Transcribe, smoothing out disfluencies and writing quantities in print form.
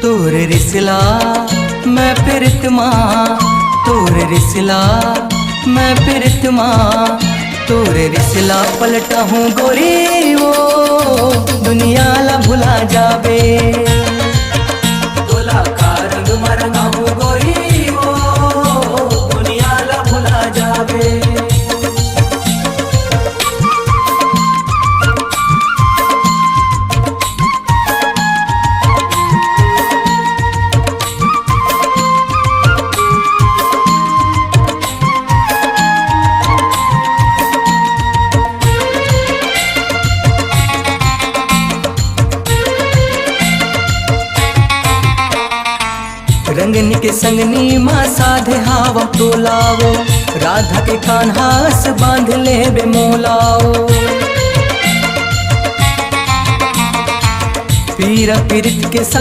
तोर रिसला मैं प्रीतमा, तोर रिसला मैं प्रीतमा, तोर रिसला पलटा हूँ गोरी वो दुनिया ला भुला जावे। तोला का रंग मरंगा हूँ गोरी वो दुनिया ला भुला जावे। रंगनी के संगनी माँ साधे हावा तोलावो, राधा के कान्हास बांध ले बे मोलाओ। पीरा पीरित के